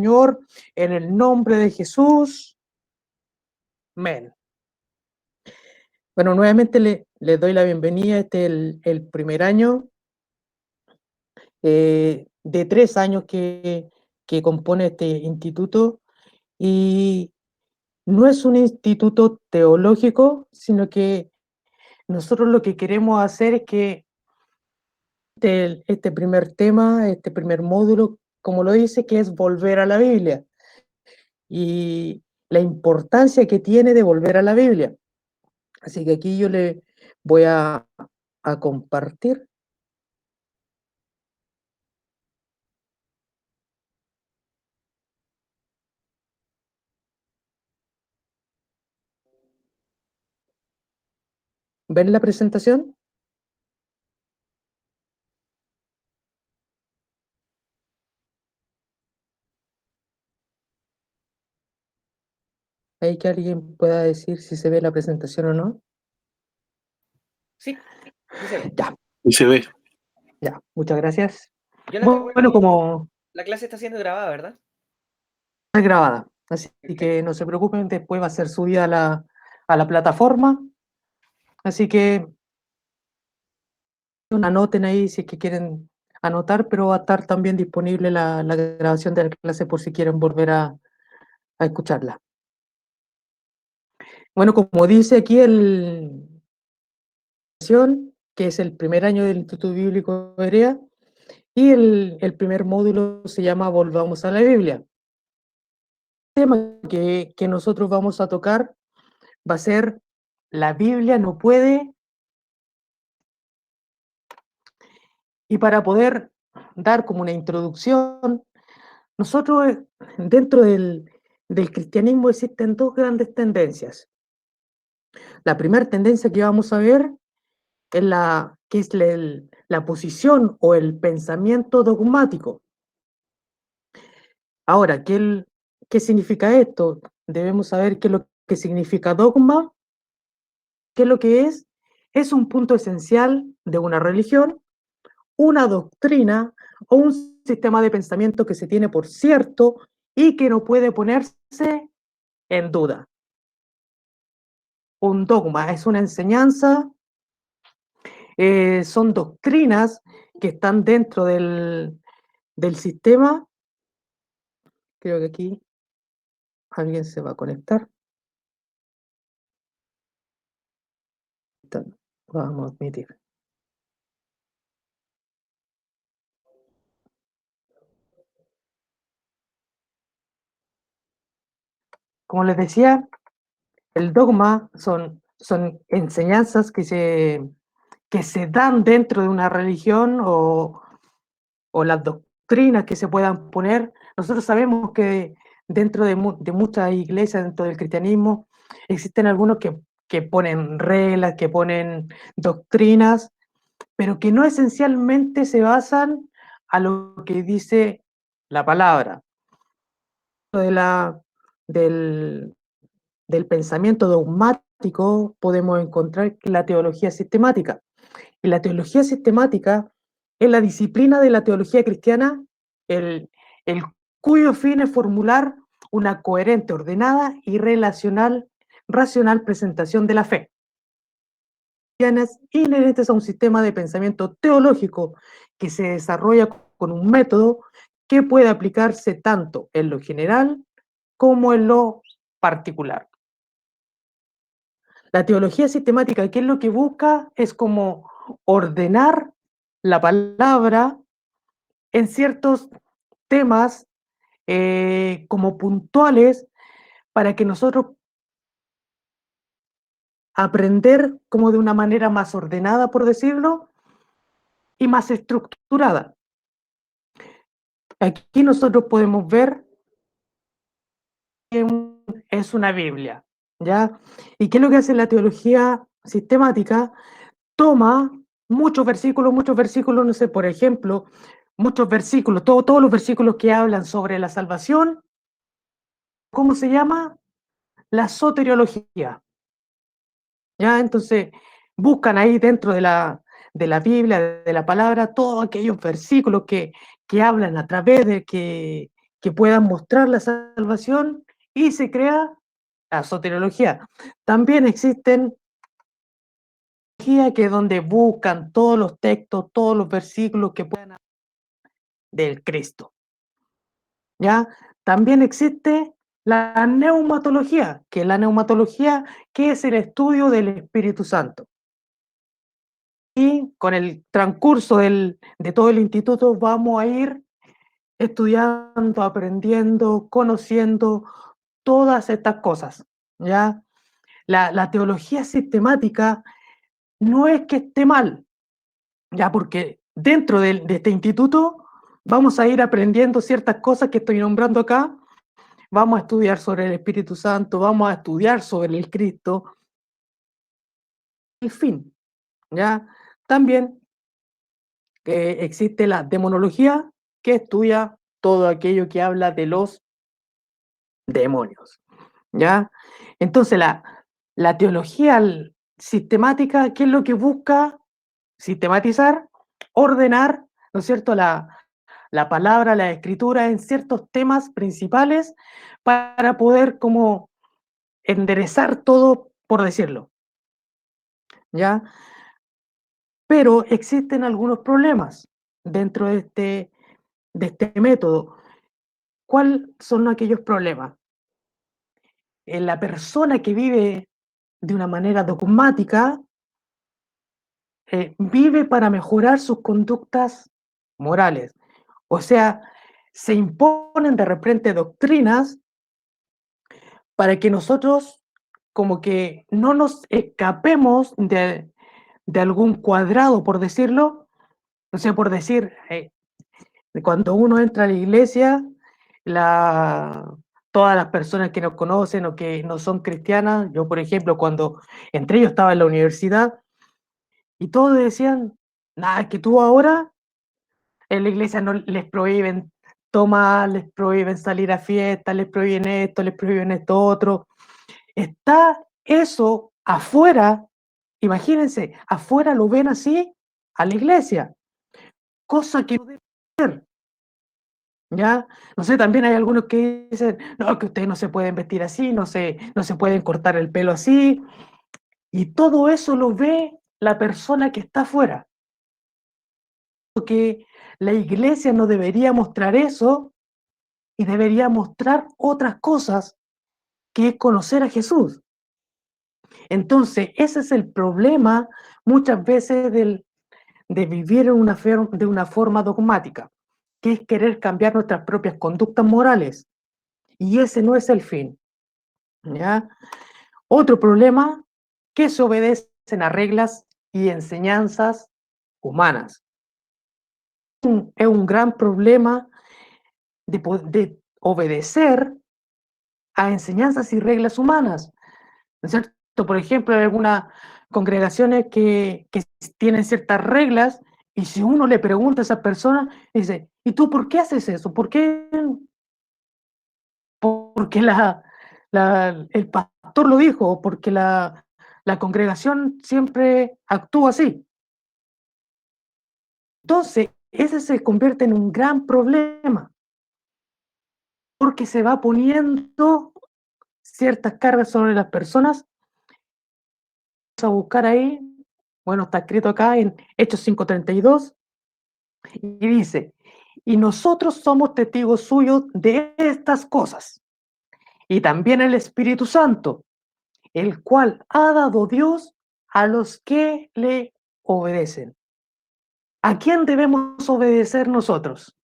Señor, en el nombre de Jesús. Amén. Bueno, nuevamente le doy la bienvenida. Este es el primer año de 3 años que compone este instituto, y no es un instituto teológico, sino que nosotros lo que queremos hacer es que este primer tema, este primer módulo, como lo dice, que es volver a la Biblia y la importancia que tiene de volver a la Biblia. Así que aquí yo le voy a compartir. ¿Ven la presentación? Hay que alguien pueda decir si se ve la presentación o no. Sí, sí se ve. Ya, Y se ve. ya, muchas gracias. Jonathan, Bueno, como la clase está siendo grabada, ¿verdad? es grabada, así Perfecto. que no se preocupen, después va a ser subida a la plataforma, así que anoten ahí si es que quieren anotar, pero va a estar también disponible la grabación de la clase por si quieren volver a escucharla. Bueno, como dice aquí que es el primer año del Instituto Bíblico Berea, y el primer módulo se llama Volvamos a la Biblia. El tema que nosotros vamos a tocar va a ser: la Biblia no puede. Y para poder dar como una introducción, nosotros dentro del cristianismo existen dos grandes tendencias. La primera tendencia que vamos a ver es la posición o el pensamiento dogmático. Ahora, ¿qué significa esto? Debemos saber qué es lo que significa dogma. ¿Qué es lo que es? Es un punto esencial de una religión, una doctrina o un sistema de pensamiento que se tiene por cierto y que no puede ponerse en duda. Un dogma es una enseñanza, son doctrinas que están dentro del sistema. Creo que aquí alguien se va a conectar. Vamos a admitir. Como les decía, el dogma son enseñanzas que se dan dentro de una religión o las doctrinas que se puedan poner. Nosotros sabemos que dentro de muchas iglesias, dentro del cristianismo, existen algunos que ponen reglas, que ponen doctrinas, pero que no esencialmente se basan a lo que dice la palabra. Del, del pensamiento dogmático podemos encontrar la teología sistemática. Y la teología sistemática es la disciplina de la teología cristiana, el, el cuyo fin es formular una coherente, ordenada y racional presentación de la fe. Inherentes a un sistema de pensamiento teológico que se desarrolla con un método que puede aplicarse tanto en lo general como en lo particular. La teología sistemática, ¿qué es lo que busca? Es como ordenar la palabra en ciertos temas como puntuales para que nosotros aprender como de una manera más ordenada, por decirlo, y más estructurada. Aquí nosotros podemos ver que es una Biblia, ¿ya? ¿Y qué es lo que hace la teología sistemática? Toma muchos versículos, no sé, por ejemplo, muchos versículos, todos los versículos que hablan sobre la salvación. ¿Cómo se llama? La soteriología. ¿Ya? Entonces, buscan ahí dentro de la Biblia, de la palabra, todos aquellos versículos que hablan a través de que que puedan mostrar la salvación y se crea la soteriología. También existen que es donde buscan todos los textos, todos los versículos que puedan hablar del Cristo. ¿Ya? También existe la neumatología, que es la neumatología, que es el estudio del Espíritu Santo. Y con el transcurso de todo el instituto vamos a ir estudiando, aprendiendo, conociendo todas estas cosas, ¿ya? La teología sistemática no es que esté mal, ya, porque dentro de este instituto vamos a ir aprendiendo ciertas cosas que estoy nombrando acá, vamos a estudiar sobre el Espíritu Santo, vamos a estudiar sobre el Cristo, en fin, ¿ya? También existe la demonología, que estudia todo aquello que habla de los demonios, ¿ya? Entonces, la teología sistemática, ¿qué es lo que busca? Sistematizar, ordenar, ¿no es cierto?, la palabra, la escritura en ciertos temas principales para poder como enderezar todo, por decirlo, ¿ya? Pero existen algunos problemas dentro de este método. ¿Cuáles son aquellos problemas? La persona que vive de una manera dogmática vive para mejorar sus conductas morales. O sea, se imponen de repente doctrinas para que nosotros como que no nos escapemos de algún cuadrado, por decirlo. O sea, por decir, cuando uno entra a la iglesia, la, todas las personas que nos conocen o que no son cristianas, yo por ejemplo, cuando entré, yo estaba en la universidad y todos decían, nada, es que tú ahora en la iglesia no les prohíben tomar, les prohíben salir a fiestas, les prohíben esto otro. Está eso afuera, imagínense, afuera lo ven así a la iglesia, cosa que no debe ser, ¿ya? No sé, también hay algunos que dicen, no, que ustedes no se pueden vestir así, no se pueden cortar el pelo así, y todo eso lo ve la persona que está afuera. Porque la iglesia no debería mostrar eso y debería mostrar otras cosas que es conocer a Jesús. Entonces, ese es el problema muchas veces de vivir de una forma dogmática, que es querer cambiar nuestras propias conductas morales. Y ese no es el fin, ¿ya? Otro problema, que se obedecen a reglas y enseñanzas humanas. Es un gran problema de obedecer a enseñanzas y reglas humanas, ¿no es cierto? Por ejemplo, hay algunas congregaciones que tienen ciertas reglas y si uno le pregunta a esa persona, dice, ¿y tú por qué haces eso? ¿Por qué? Porque el pastor lo dijo, o porque la congregación siempre actúa así. Entonces, ese se convierte en un gran problema porque se va poniendo ciertas cargas sobre las personas. Vamos a buscar ahí, bueno, está escrito acá en Hechos 5:32 y dice, y nosotros somos testigos suyos de estas cosas, y también el Espíritu Santo, el cual ha dado Dios a los que le obedecen. ¿A quién debemos obedecer nosotros?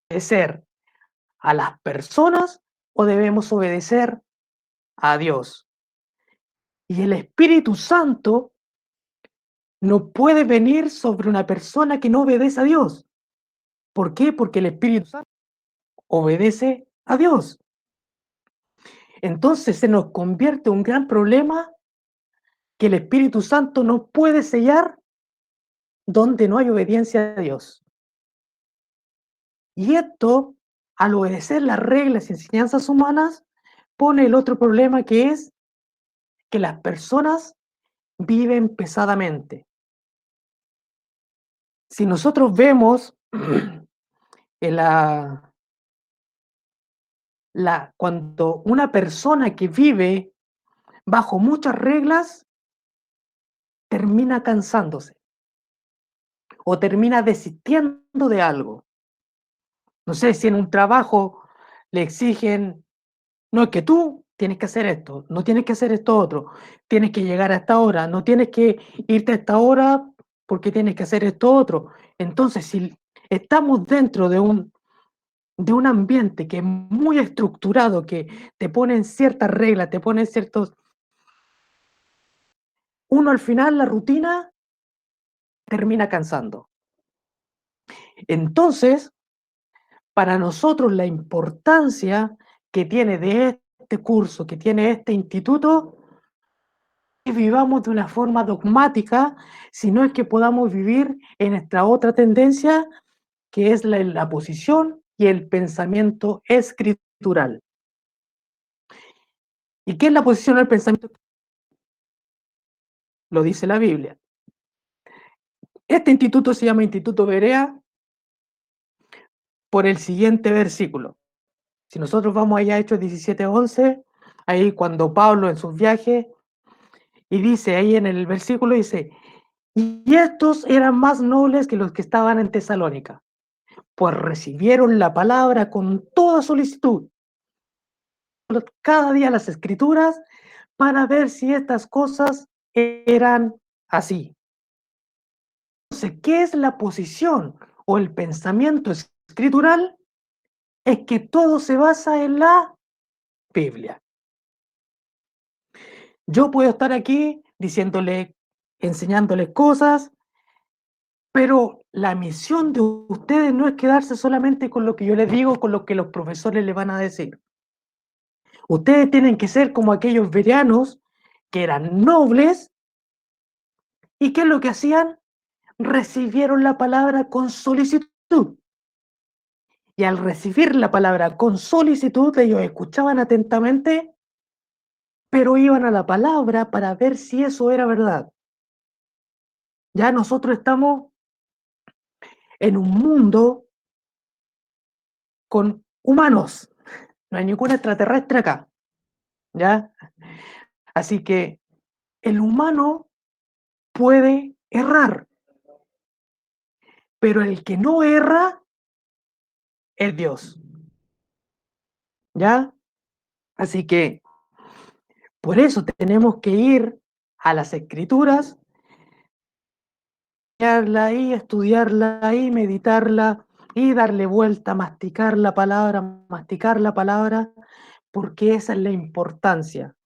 ¿Obedecer a las personas o debemos obedecer a Dios? Y el Espíritu Santo no puede venir sobre una persona que no obedece a Dios. ¿Por qué? Porque el Espíritu Santo obedece a Dios. Entonces se nos convierte un gran problema que el Espíritu Santo no puede sellar donde no hay obediencia a Dios. Y esto, al obedecer las reglas y enseñanzas humanas, pone el otro problema que es que las personas viven pesadamente. Si nosotros vemos en cuando una persona que vive bajo muchas reglas termina cansándose o termina desistiendo de algo. No sé si en un trabajo le exigen, no es que tú tienes que hacer esto, no tienes que hacer esto otro, tienes que llegar a esta hora, no tienes que irte a esta hora porque tienes que hacer esto otro. Entonces, si estamos dentro de un ambiente que es muy estructurado, que te ponen ciertas reglas, te ponen ciertos... Uno al final, la rutina termina cansando. Entonces, para nosotros la importancia que tiene de este curso, que tiene este instituto, es que vivamos de una forma dogmática, sino es que podamos vivir en nuestra otra tendencia, que es la posición y el pensamiento escritural. ¿Y qué es la posición del pensamiento? Lo dice la Biblia. Este instituto se llama Instituto Berea por el siguiente versículo. Si nosotros vamos allá a Hechos 17:11, ahí cuando Pablo en sus viajes, y dice ahí en el versículo, dice, y estos eran más nobles que los que estaban en Tesalónica, pues recibieron la palabra con toda solicitud, cada día las escrituras, para ver si estas cosas eran así. Entonces, ¿qué es la posición o el pensamiento escritural? Es que todo se basa en la Biblia. Yo puedo estar aquí diciéndole, enseñándoles cosas, pero la misión de ustedes no es quedarse solamente con lo que yo les digo, con lo que los profesores les van a decir. Ustedes tienen que ser como aquellos bereanos que eran nobles y ¿qué es lo que hacían? Recibieron la palabra con solicitud. Y al recibir la palabra con solicitud, ellos escuchaban atentamente, pero iban a la palabra para ver si eso era verdad. Ya nosotros estamos en un mundo con humanos. No hay ningún extraterrestre acá, ¿ya? Así que el humano puede errar, pero el que no erra es Dios, ¿ya? Así que por eso tenemos que ir a las Escrituras, estudiarla ahí, estudiarla ahí, meditarla y darle vuelta, masticar la palabra, porque esa es la importancia,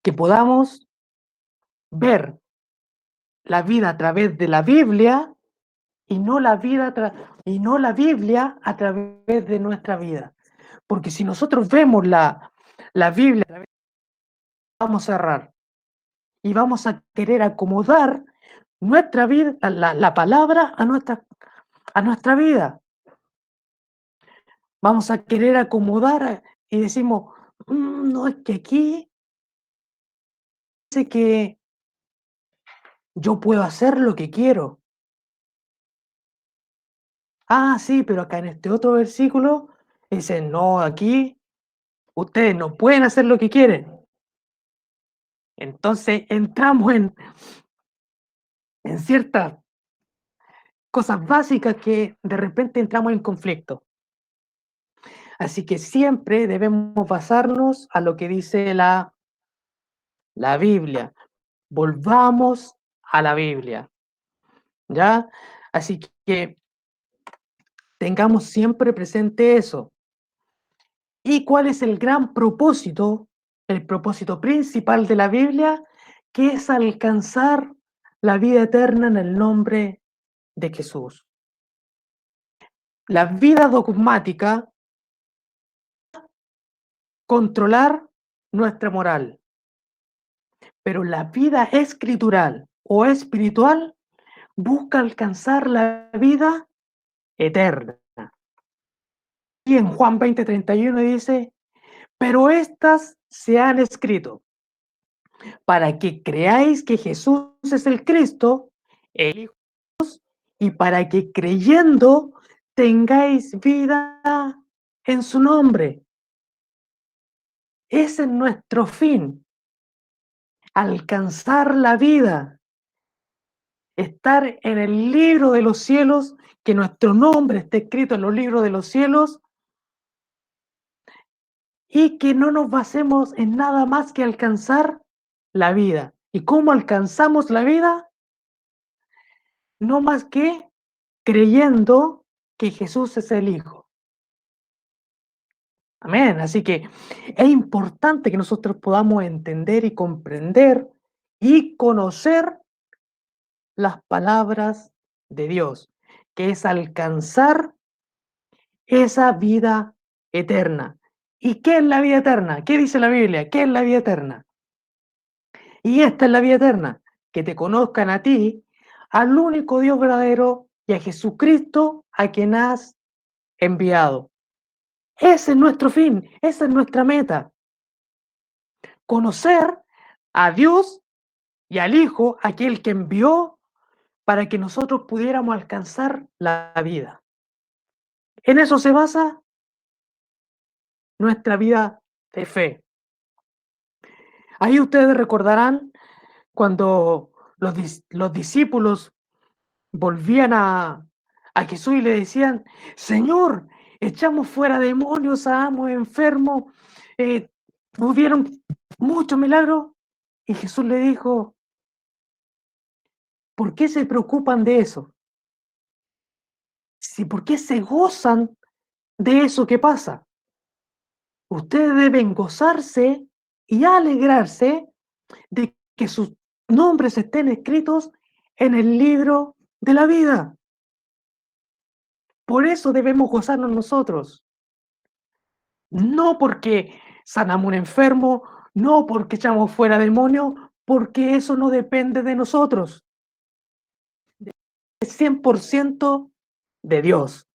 que podamos ver la vida a través de la Biblia y no la Biblia a través de nuestra vida. Porque si nosotros vemos la Biblia, vamos a errar y vamos a querer acomodar nuestra vida, la palabra a nuestra vida. Vamos a querer acomodar y decimos, no, es que aquí dice que yo puedo hacer lo que quiero. Ah, sí, pero acá en este otro versículo dice, no, aquí ustedes no pueden hacer lo que quieren. Entonces entramos en ciertas cosas básicas que de repente entramos en conflicto. Así que siempre debemos basarnos a lo que dice la Biblia. Volvamos a la Biblia, ¿ya? Así que tengamos siempre presente eso. ¿Y cuál es el gran propósito, el propósito principal de la Biblia? Que es alcanzar la vida eterna en el nombre de Jesús. La vida dogmática, controlar nuestra moral, pero la vida escritural o espiritual busca alcanzar la vida eterna. Y en Juan 20:31 dice, pero estas se han escrito para que creáis que Jesús es el Cristo, el Hijo de Dios, y para que creyendo tengáis vida en su nombre. Ese es nuestro fin, alcanzar la vida, estar en el libro de los cielos, que nuestro nombre esté escrito en los libros de los cielos y que no nos basemos en nada más que alcanzar la vida. ¿Y cómo alcanzamos la vida? No más que creyendo que Jesús es el Hijo. Amén. Así que es importante que nosotros podamos entender y comprender y conocer las palabras de Dios, que es alcanzar esa vida eterna. ¿Y qué es la vida eterna? ¿Qué dice la Biblia? ¿Qué es la vida eterna? Y esta es la vida eterna, que te conozcan a ti, al único Dios verdadero y a Jesucristo a quien has enviado. Ese es nuestro fin, esa es nuestra meta. Conocer a Dios y al Hijo, aquel que envió para que nosotros pudiéramos alcanzar la vida. En eso se basa nuestra vida de fe. Ahí ustedes recordarán cuando los discípulos volvían a Jesús y le decían, Señor, echamos fuera demonios, sanamos enfermos, hubieron muchos milagros. Y Jesús le dijo, ¿por qué se preocupan de eso? Si, ¿por qué se gozan de eso que pasa? Ustedes deben gozarse y alegrarse de que sus nombres estén escritos en el libro de la vida. Por eso debemos gozarnos nosotros. No porque sanamos un enfermo, no porque echamos fuera demonios, porque eso no depende de nosotros. Es 100% de Dios.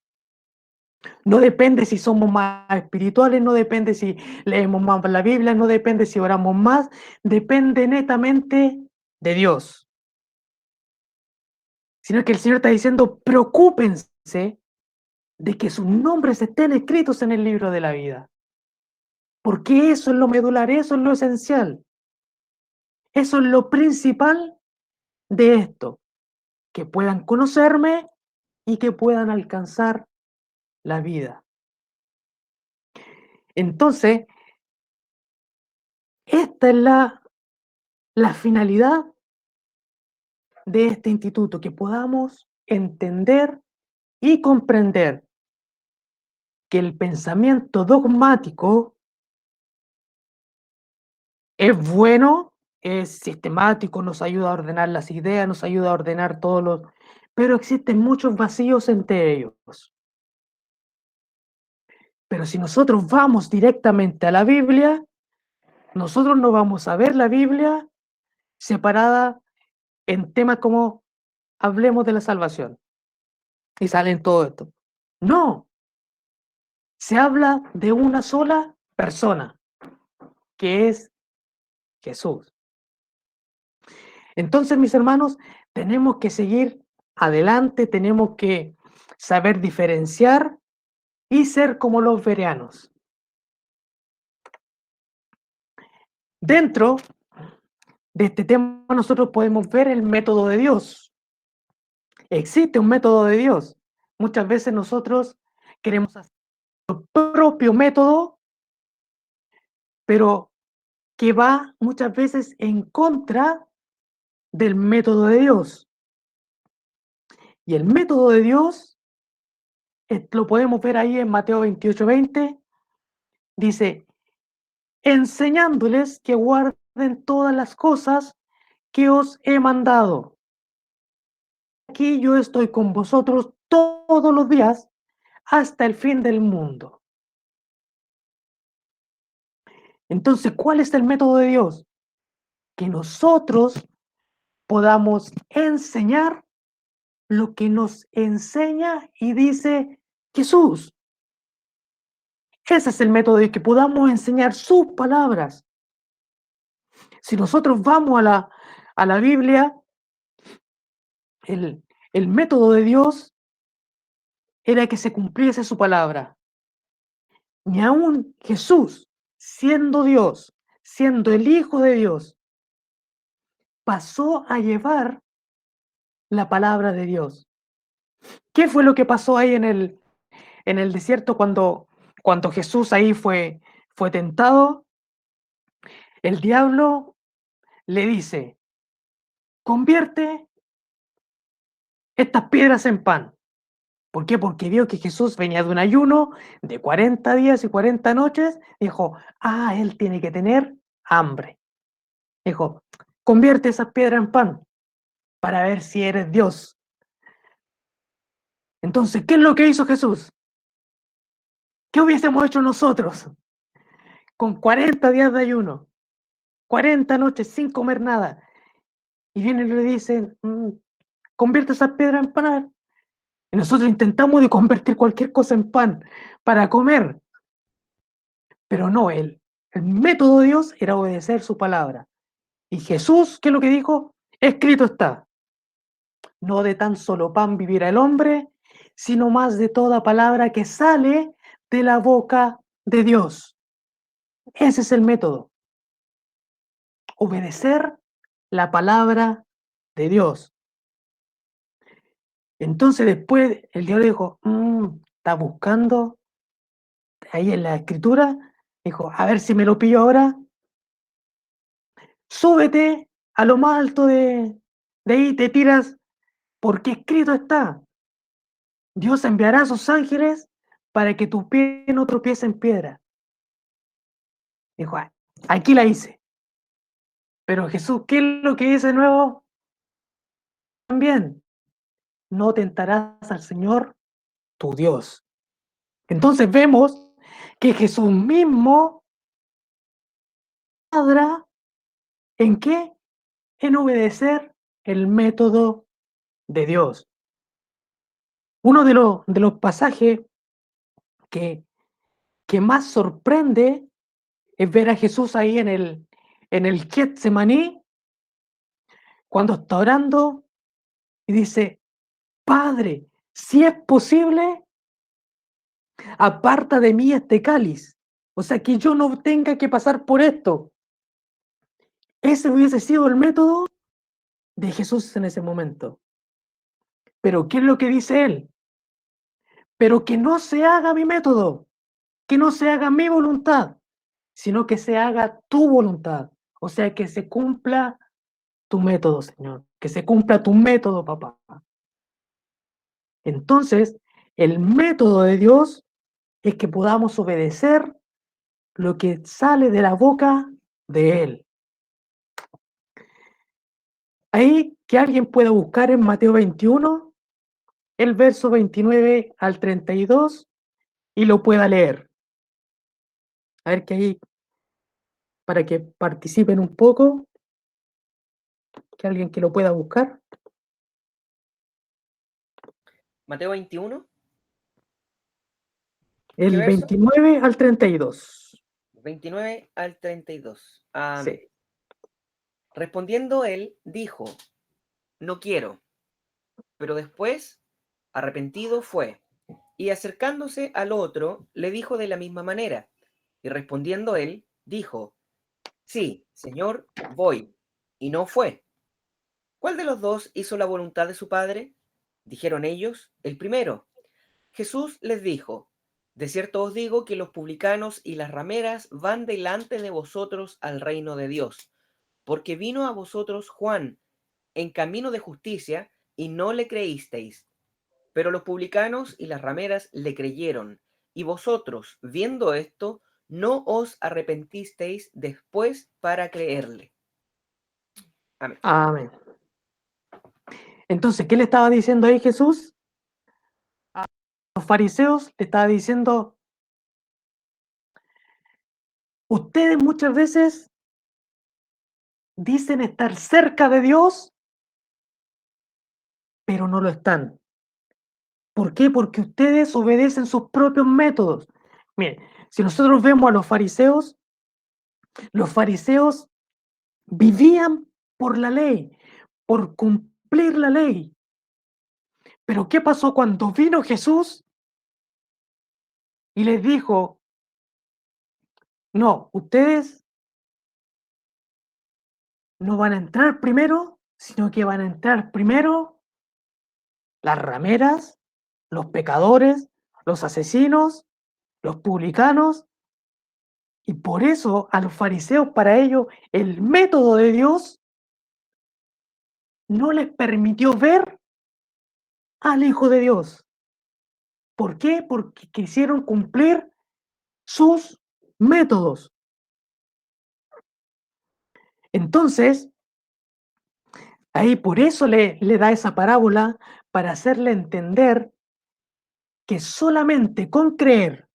No depende si somos más espirituales, no depende si leemos más la Biblia, no depende si oramos más, depende netamente de Dios. Sino que el Señor está diciendo, preocúpense de que sus nombres estén escritos en el libro de la vida. Porque eso es lo medular, eso es lo esencial. Eso es lo principal de esto. Que puedan conocerme y que puedan alcanzar la vida. Entonces, esta es la finalidad de este instituto, que podamos entender y comprender que el pensamiento dogmático es bueno, es sistemático, nos ayuda a ordenar las ideas, nos ayuda a ordenar todos los... Pero existen muchos vacíos entre ellos. Pero si nosotros vamos directamente a la Biblia, nosotros no vamos a ver la Biblia separada en temas como hablemos de la salvación y salen todo esto. No, se habla de una sola persona, que es Jesús. Entonces, mis hermanos, tenemos que seguir adelante, tenemos que saber diferenciar y ser como los bereanos. Dentro de este tema nosotros podemos ver el método de Dios. Existe un método de Dios. Muchas veces nosotros queremos hacer nuestro propio método, pero que va muchas veces en contra del método de Dios. Y el método de Dios lo podemos ver ahí en Mateo 28:20. Dice, enseñándoles que guarden todas las cosas que os he mandado. Aquí yo estoy con vosotros todos los días hasta el fin del mundo. Entonces, ¿cuál es el método de Dios? Que nosotros podamos enseñar lo que nos enseña y dice Jesús. Ese es el método de que podamos enseñar sus palabras. Si nosotros vamos a la Biblia, el método de Dios era que se cumpliese su palabra. Ni aún Jesús, siendo Dios, siendo el Hijo de Dios, pasó a llevar la palabra de Dios. ¿Qué fue lo que pasó ahí en el desierto cuando Jesús ahí fue tentado? El diablo le dice, convierte estas piedras en pan. ¿Por qué? Porque vio que Jesús venía de un ayuno de 40 días y 40 noches. Dijo, él tiene que tener hambre. Dijo, convierte esas piedras en pan para ver si eres Dios. Entonces, ¿qué es lo que hizo Jesús? ¿Qué hubiésemos hecho nosotros con 40 días de ayuno, 40 noches sin comer nada? Y vienen y le dicen, convierte esas piedras en pan. Y nosotros intentamos de convertir cualquier cosa en pan para comer. Pero no, el método de Dios era obedecer su palabra. Y Jesús, ¿qué es lo que dijo? Escrito está, no de tan solo pan vivirá el hombre, sino más de toda palabra que sale de la boca de Dios. Ese es el método, obedecer la palabra de Dios. Entonces después el diablo dijo, está buscando ahí en la escritura, dijo, a ver si me lo pillo ahora, súbete a lo más alto de ahí, te tiras, porque escrito está, Dios enviará a sus ángeles para que tu pie no tropiece en piedra. Dijo, aquí la hice. Pero Jesús, ¿qué es lo que dice de nuevo? También, no tentarás al Señor tu Dios. Entonces vemos que Jesús mismo habla en qué? En obedecer el método de Dios. Uno de los pasajes que, que más sorprende es ver a Jesús ahí en el Getsemaní, cuando está orando y dice, Padre, si es posible, aparta de mí este cáliz. O sea, que yo no tenga que pasar por esto. Ese hubiese sido el método de Jesús en ese momento. Pero ¿qué es lo que dice él? Pero que no se haga mi método, que no se haga mi voluntad, sino que se haga tu voluntad. O sea, que se cumpla tu método, Señor, que se cumpla tu método, papá. Entonces, el método de Dios es que podamos obedecer lo que sale de la boca de Él. Ahí que alguien pueda buscar en Mateo 21, el verso 29 al 32, y lo pueda leer. A ver que ahí, para que participen un poco, que alguien que lo pueda buscar. Mateo 21, ¿qué El verso? 29 al 32. 29 al 32. Amén. Sí. Respondiendo él, dijo, no quiero. Pero después, arrepentido fue, y acercándose al otro, le dijo de la misma manera. Y respondiendo él, dijo, sí, Señor, voy. Y no fue. ¿Cuál de los dos hizo la voluntad de su padre? Dijeron ellos, el primero. Jesús les dijo, de cierto os digo que los publicanos y las rameras van delante de vosotros al reino de Dios, porque vino a vosotros Juan en camino de justicia y no le creísteis, pero los publicanos y las rameras le creyeron, y vosotros, viendo esto, no os arrepentisteis después para creerle. Amén. Amén. Entonces, ¿qué le estaba diciendo ahí Jesús? A los fariseos le estaba diciendo, ustedes muchas veces dicen estar cerca de Dios, pero no lo están. ¿Por qué? Porque ustedes obedecen sus propios métodos. Miren, si nosotros vemos a los fariseos vivían por la ley, por cumplir la ley. Pero ¿qué pasó cuando vino Jesús y les dijo, no, ustedes no van a entrar primero, sino que van a entrar primero las rameras, los pecadores, los asesinos, los publicanos, y por eso a los fariseos, para ellos, el método de Dios no les permitió ver al Hijo de Dios. ¿Por qué? Porque quisieron cumplir sus métodos. Entonces, ahí por eso le da esa parábola para hacerle entender que solamente con creer,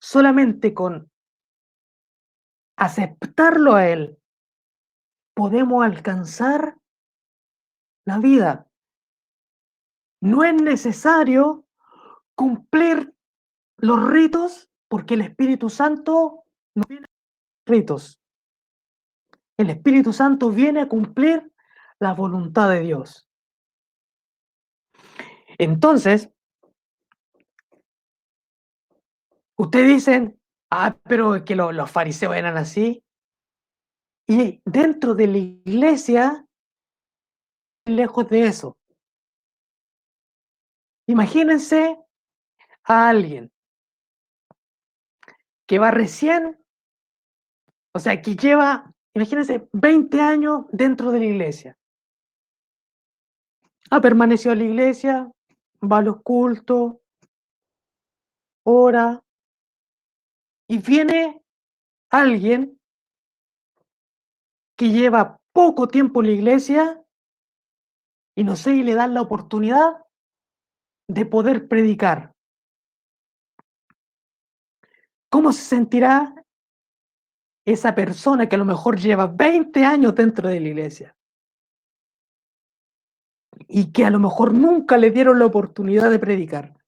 solamente con aceptarlo a Él, podemos alcanzar la vida. No es necesario cumplir los ritos porque el Espíritu Santo no viene a ritos. El Espíritu Santo viene a cumplir la voluntad de Dios. Entonces, ustedes dicen, pero es que los fariseos eran así. Y dentro de la iglesia, lejos de eso. Imagínense a alguien que va recién, o sea, que lleva, imagínense, 20 años dentro de la iglesia. Ha permanecido en la iglesia, va a los cultos, ora, y viene alguien que lleva poco tiempo en la iglesia y no sé, y le dan la oportunidad de poder predicar. ¿Cómo se sentirá esa persona que a lo mejor lleva 20 años dentro de la iglesia y que a lo mejor nunca le dieron la oportunidad de predicar?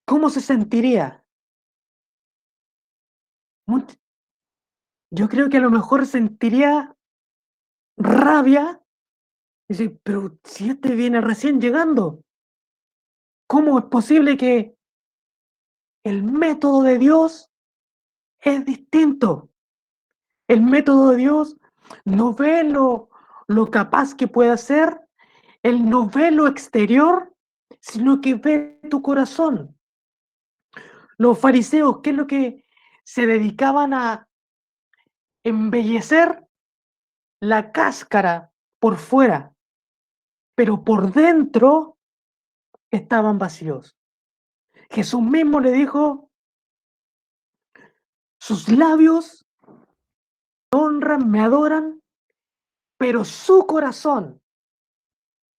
¿Cómo se sentiría? Yo creo que a lo mejor sentiría rabia y decir, pero si este viene recién llegando, ¿cómo es posible que el método de Dios es distinto? El método de Dios no ve lo capaz que puede ser, Él no ve lo exterior, sino que ve tu corazón. Los fariseos, ¿qué es lo que se dedicaban a embellecer? La cáscara por fuera, pero por dentro estaban vacíos. Jesús mismo le dijo, sus labios me honran, me adoran, pero su corazón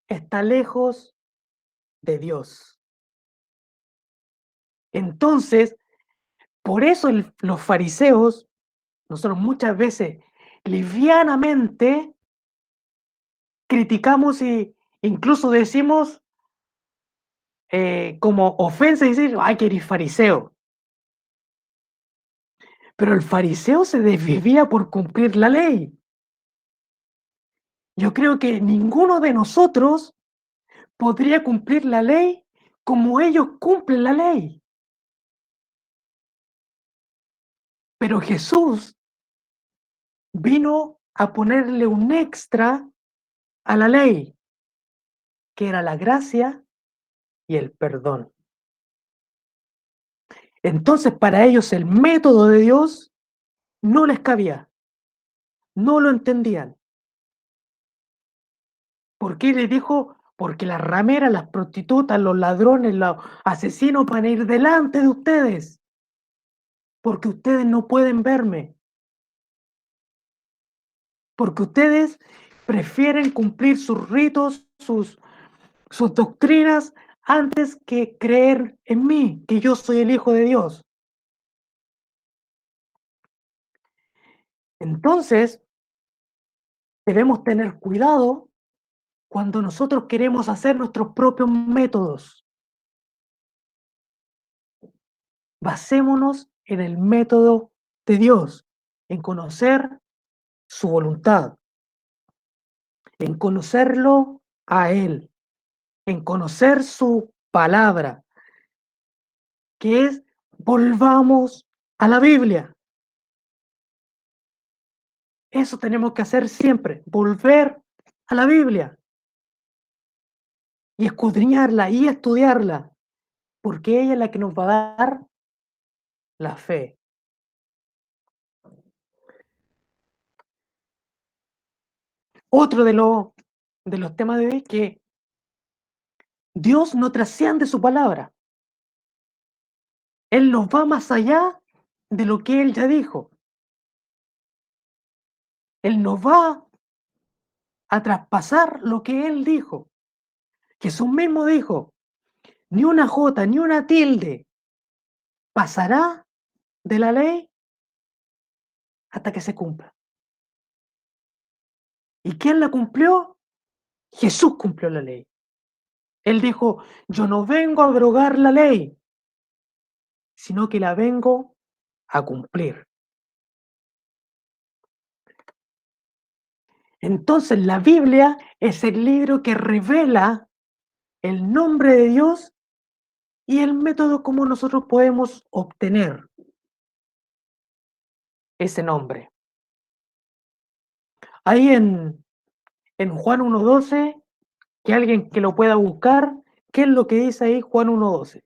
está lejos de Dios. Entonces, por eso los fariseos, nosotros muchas veces livianamente criticamos e incluso decimos como ofensa, decir, ay, que eres fariseo. Pero el fariseo se desvivía por cumplir la ley. Yo creo que ninguno de nosotros podría cumplir la ley como ellos cumplen la ley. Pero Jesús vino a ponerle un extra a la ley, que era la gracia y el perdón. Entonces, para ellos el método de Dios no les cabía, no lo entendían. ¿Por qué les dijo? Porque las rameras, las prostitutas, los ladrones, los asesinos van a ir delante de ustedes, porque ustedes no pueden verme, porque ustedes prefieren cumplir sus ritos, sus doctrinas, antes que creer en mí, que yo soy el Hijo de Dios. Entonces, debemos tener cuidado cuando nosotros queremos hacer nuestros propios métodos. Basémonos en el método de Dios, en conocer su voluntad, en conocerlo a Él, en conocer su palabra, que es volvamos a la Biblia. Eso tenemos que hacer siempre, volver a la Biblia y escudriñarla y estudiarla, porque ella es la que nos va a dar la fe. Otro de los temas de hoy es que Dios no trasciende su palabra. Él nos va más allá de lo que Él ya dijo. Él nos va a traspasar lo que Él dijo. Jesús mismo dijo, ni una jota, ni una tilde pasará de la ley hasta que se cumpla. ¿Y quién la cumplió? Jesús cumplió la ley. Él dijo, yo no vengo a abrogar la ley, sino que la vengo a cumplir. Entonces la Biblia es el libro que revela el nombre de Dios y el método como nosotros podemos obtener ese nombre. Ahí en Juan 1.12, que alguien que lo pueda buscar, ¿qué es lo que dice ahí Juan 1.12?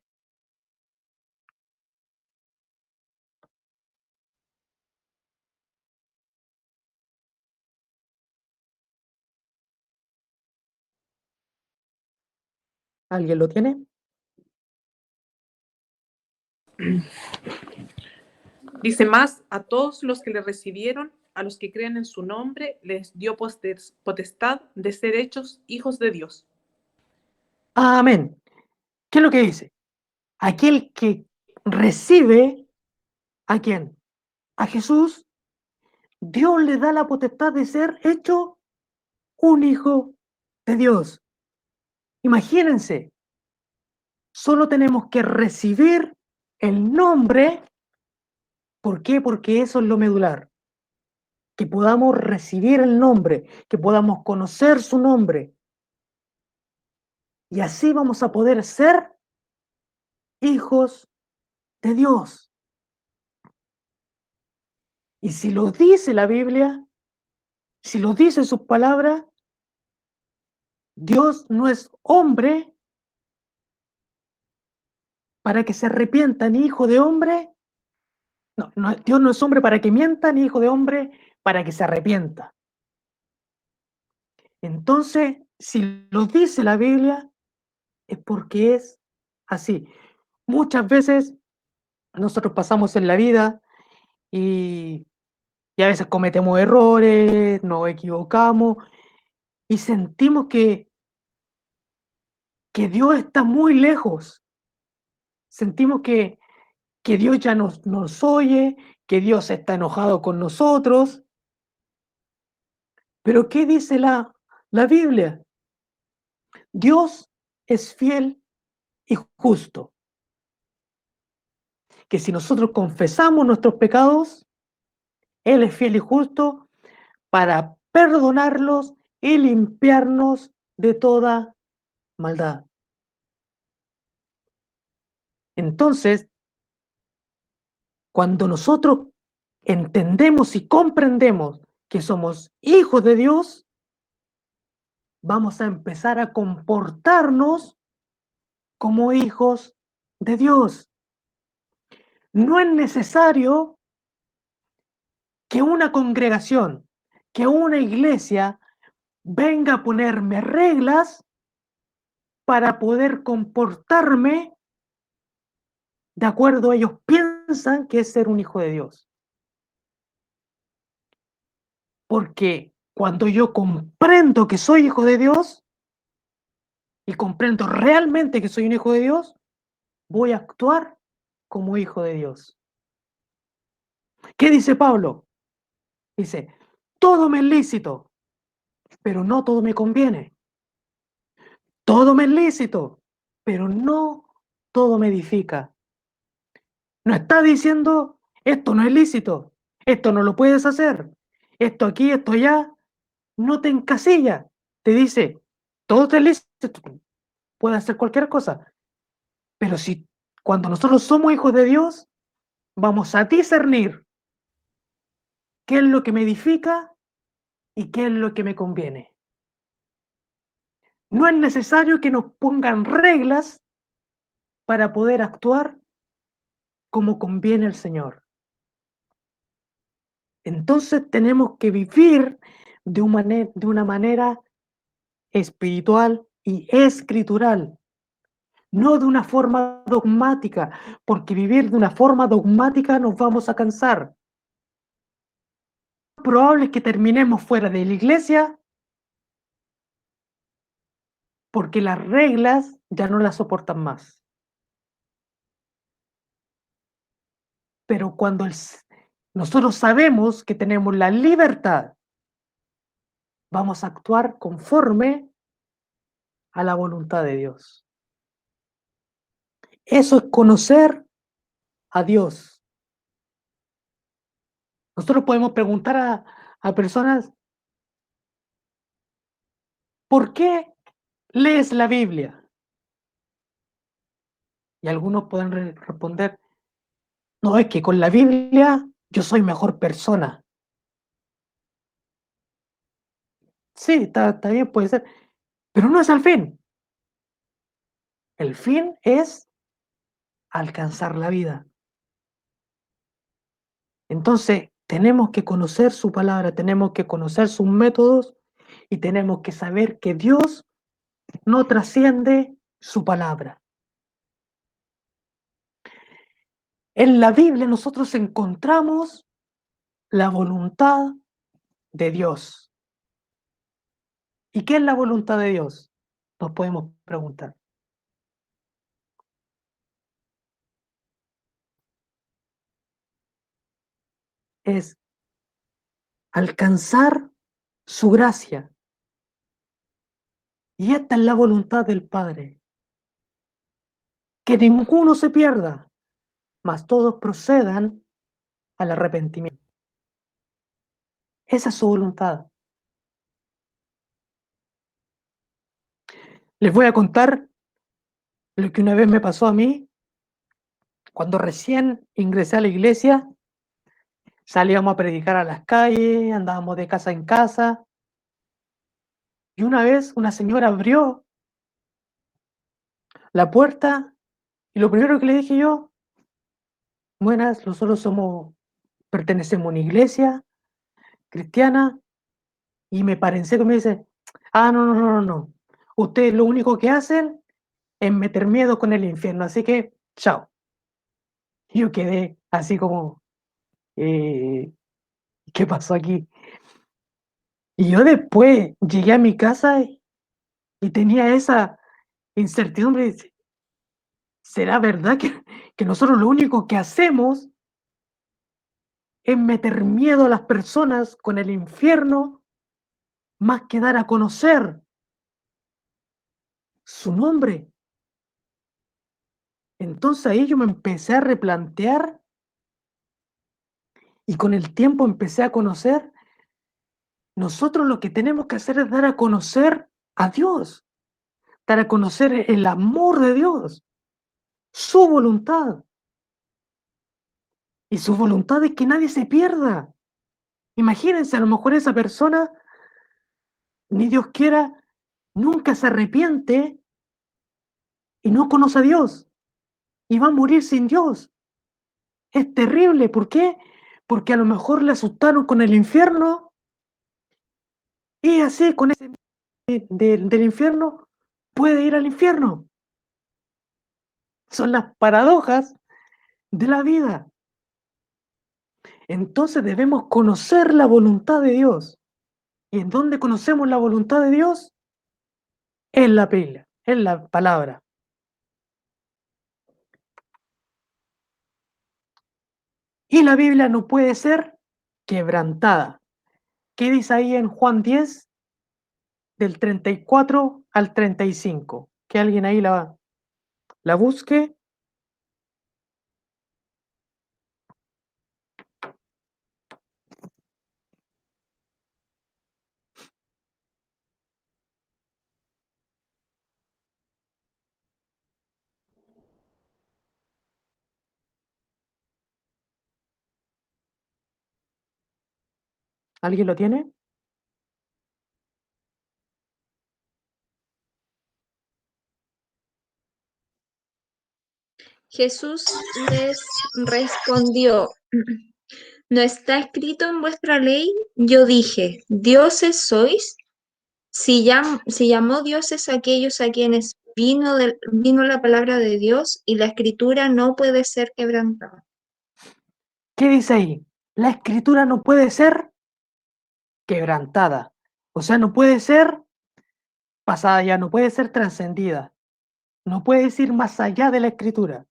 ¿Alguien lo tiene? Dice más, a todos los que le recibieron, a los que creen en su nombre, les dio potestad de ser hechos hijos de Dios. Amén. ¿Qué es lo que dice? Aquel que recibe, ¿a quién? A Jesús, Dios le da la potestad de ser hecho un hijo de Dios. Imagínense, solo tenemos que recibir el nombre. ¿Por qué? Porque eso es lo medular. Que podamos recibir el nombre, que podamos conocer su nombre. Y así vamos a poder ser hijos de Dios. Y si lo dice la Biblia, si lo dice sus palabras, Dios no es hombre para que se arrepienta, ni hijo de hombre. No, Dios no es hombre para que mienta, ni hijo de hombre para que se arrepienta. Entonces, si lo dice la Biblia, es porque es así. Muchas veces nosotros pasamos en la vida y a veces cometemos errores, nos equivocamos y sentimos que Dios está muy lejos. Sentimos que Dios ya nos oye, que Dios está enojado con nosotros. Pero ¿qué dice la Biblia? Dios es fiel y justo. Que si nosotros confesamos nuestros pecados, Él es fiel y justo para perdonarlos y limpiarnos de toda maldad. Entonces, cuando nosotros entendemos y comprendemos que somos hijos de Dios, vamos a empezar a comportarnos como hijos de Dios. No es necesario que una congregación, que una iglesia venga a ponerme reglas para poder comportarme de acuerdo a ellos piensan que es ser un hijo de Dios. Porque cuando yo comprendo que soy hijo de Dios y comprendo realmente que soy un hijo de Dios, voy a actuar como hijo de Dios. ¿Qué dice Pablo? Dice, todo me es lícito, pero no todo me conviene. Todo me es lícito, pero no todo me edifica. No está diciendo, esto no es lícito, esto no lo puedes hacer, esto aquí, esto allá. No te encasilla. Te dice, todo te es lícito, puedes hacer cualquier cosa. Pero si Cuando nosotros somos hijos de Dios, vamos a discernir qué es lo que me edifica y qué es lo que me conviene. No es necesario que nos pongan reglas para poder actuar como conviene al Señor. Entonces tenemos que vivir de una manera espiritual y escritural, no de una forma dogmática, porque vivir de una forma dogmática nos vamos a cansar. Lo probable es que terminemos fuera de la iglesia porque las reglas ya no las soportan más. Pero cuando nosotros sabemos que tenemos la libertad, vamos a actuar conforme a la voluntad de Dios. Eso es conocer a Dios. Nosotros podemos preguntar a personas, ¿por qué lees la Biblia? Y algunos pueden responder, no, es que con la Biblia yo soy mejor persona. Sí, está bien, puede ser, pero no es el fin. El fin es alcanzar la vida. Entonces, tenemos que conocer su palabra, tenemos que conocer sus métodos y tenemos que saber que Dios no trasciende su palabra. En la Biblia nosotros encontramos la voluntad de Dios. ¿Y qué es la voluntad de Dios? Nos podemos preguntar. Es alcanzar su gracia. Y esta es la voluntad del Padre. Que ninguno se pierda, mas todos procedan al arrepentimiento. Esa es su voluntad. Les voy a contar lo que una vez me pasó a mí. Cuando recién ingresé a la iglesia, salíamos a predicar a las calles, andábamos de casa en casa. Y una vez una señora abrió la puerta y lo primero que le dije yo, buenas, nosotros pertenecemos a una iglesia cristiana. Y me paré en seco y me dice, no, no, no, no, no. Ustedes lo único que hacen es meter miedo con el infierno, así que, chao. Y yo quedé así como, eh, ¿qué pasó aquí? Y yo después llegué a mi casa y tenía esa incertidumbre. ¿Será verdad que nosotros lo único que hacemos es meter miedo a las personas con el infierno más que dar a conocer su nombre? Entonces ahí yo me empecé a replantear y con el tiempo empecé a conocer, nosotros lo que tenemos que hacer es dar a conocer a Dios, dar a conocer el amor de Dios, su voluntad. Y su voluntad es que nadie se pierda. Imagínense, a lo mejor esa persona, ni Dios quiera, nunca se arrepiente y no conoce a Dios y va a morir sin Dios. Es terrible. ¿Por qué? Porque a lo mejor le asustaron con el infierno y así, con ese del infierno, puede ir al infierno. Son las paradojas de la vida. Entonces debemos conocer la voluntad de Dios. ¿Y en dónde conocemos la voluntad de Dios? En la Biblia, en la palabra. Y la Biblia no puede ser quebrantada. ¿Qué dice ahí en Juan 10, del 34 al 35? Que alguien ahí la busque. ¿Alguien lo tiene? Jesús les respondió, ¿no está escrito en vuestra ley? Yo dije, ¿dioses sois? Si llamó dioses a aquellos a quienes vino la palabra de Dios y la escritura no puede ser quebrantada. ¿Qué dice ahí? La escritura no puede ser quebrantada. O sea, no puede ser pasada ya, no puede ser trascendida. No puedes ir más allá de la escritura.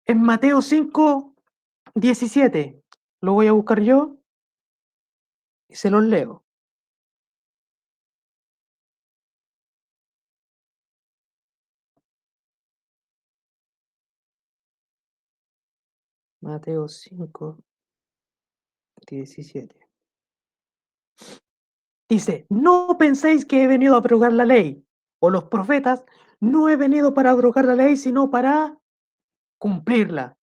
En Mateo 5:17, lo voy a buscar yo y se los leo. Mateo 5:17. Dice, no penséis que he venido a abrogar la ley o los profetas, no he venido para abrogar la ley, sino para cumplirla.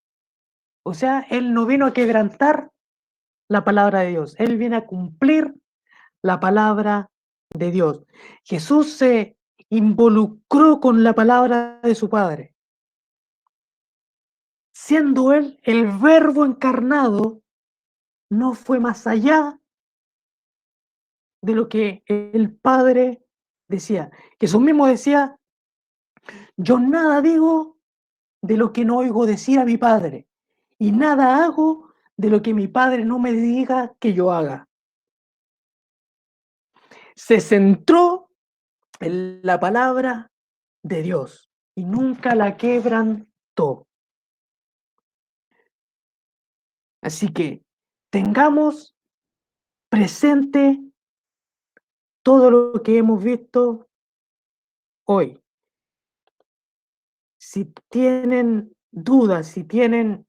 O sea, Él no vino a quebrantar la palabra de Dios, Él viene a cumplir la palabra de Dios. Jesús se involucró con la palabra de su Padre. Siendo Él el Verbo encarnado, no fue más allá de lo que el Padre decía. Jesús mismo decía, yo nada digo de lo que no oigo decir a mi Padre, y nada hago de lo que mi Padre no me diga que yo haga. Se centró en la palabra de Dios y nunca la quebrantó. Así que tengamos presente todo lo que hemos visto hoy. Si tienen dudas, si tienen,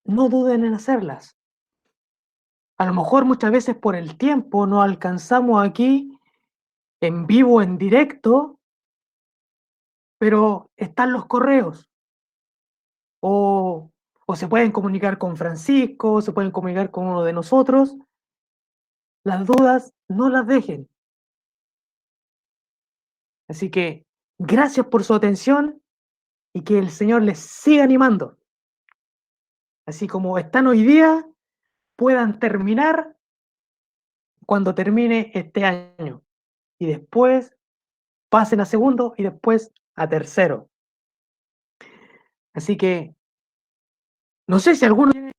no duden en hacerlas. A lo mejor muchas veces por el tiempo no alcanzamos aquí en vivo, en directo, pero están los correos. O se pueden comunicar con Francisco, o se pueden comunicar con uno de nosotros. Las dudas no las dejen. Así que gracias por su atención y que el Señor les siga animando. Así como están hoy día, puedan terminar cuando termine este año. Y después pasen a segundo y después a tercero. Así que no sé si alguno tiene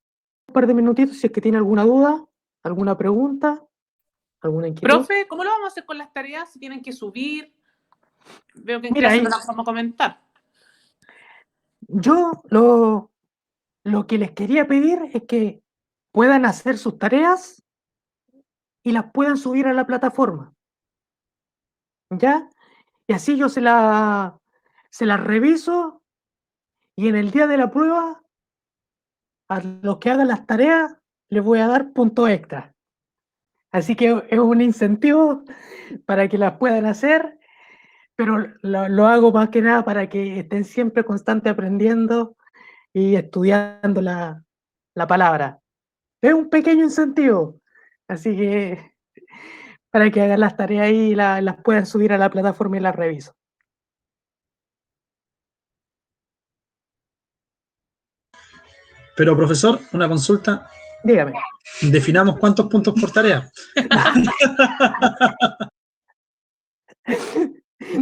un par de minutitos, si es que tiene alguna duda, alguna pregunta, alguna inquietud. Profe, ¿cómo lo vamos a hacer con las tareas? Si tienen que subir. Veo que en Mira, clase ahí, no las vamos a comentar. yo lo que les quería pedir es que puedan hacer sus tareas y las puedan subir a la plataforma, ¿ya? Y así yo se las reviso y en el día de la prueba, a los que hagan las tareas, les voy a dar puntos extra. Así que es un incentivo para que las puedan hacer, pero lo hago más que nada para que estén siempre constante aprendiendo y estudiando la palabra. Es un pequeño incentivo, así que para que hagan las tareas ahí y las puedan subir a la plataforma y las reviso. Pero, profesor, una consulta. Dígame. Definamos cuántos puntos por tarea.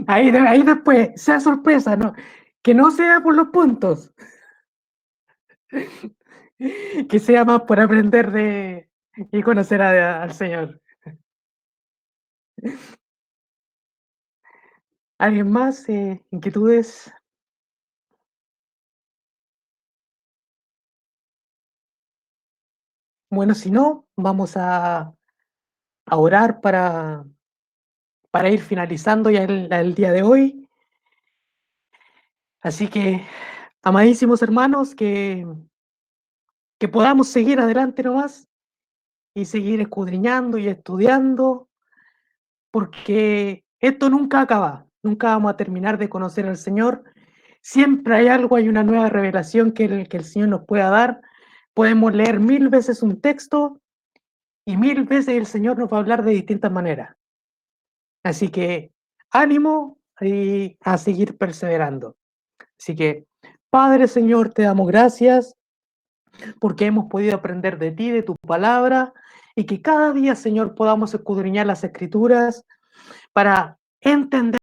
Ahí después, sea sorpresa, ¿no? Que no sea por los puntos. Que sea más por aprender y conocer al Señor. ¿Alguien más? ¿Inquietudes? Bueno, si no, vamos a orar para ir finalizando ya el día de hoy. Así que, amadísimos hermanos, que podamos seguir adelante nomás y seguir escudriñando y estudiando, porque esto nunca acaba, nunca vamos a terminar de conocer al Señor Siempre hay algo, hay una nueva revelación que el Señor nos pueda dar. Podemos leer 1000 veces un texto y 1000 veces el Señor nos va a hablar de distintas maneras. Así que ánimo y a seguir perseverando. Así que, Padre Señor, te damos gracias porque hemos podido aprender de ti, de tu palabra, y que cada día, Señor, podamos escudriñar las Escrituras para entender